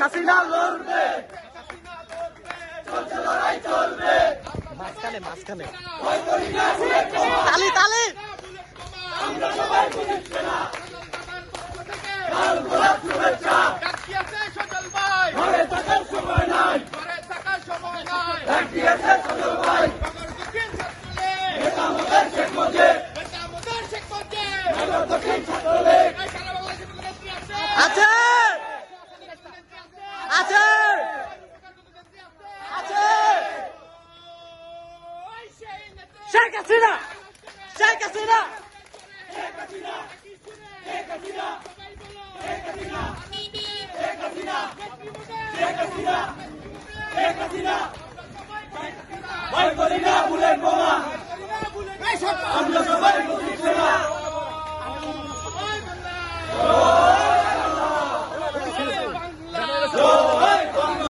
হাসিনা লড়বে, চলছে লড়াই চলবে, মাঝখানে মাঝখানে তালি তালি আমরা সবাই পুলিশ সেনা, লাল গোলাপ শুভেচ্ছা, সজল ভাই ঘরে থাকার সময় নাই, ঘরে থাকার সময় নাই, দিয়েছে সজল ভাই নেতা আমাদের শেখ মুজিব, নেতা আমাদের শেখ মুজিব, দক্ষিণ ছাত্রলীগ আছে আছে আছে শেখ হাসিনা, শেখ হাসিনা, শেখ হাসিনা, শেখ হাসিনা, শেখ হাসিনা, শেখ হাসিনা, শেখ হাসিনা, শেখ হাসিনা, ভয় করি না বুলেট বোমা, আমরা সবাই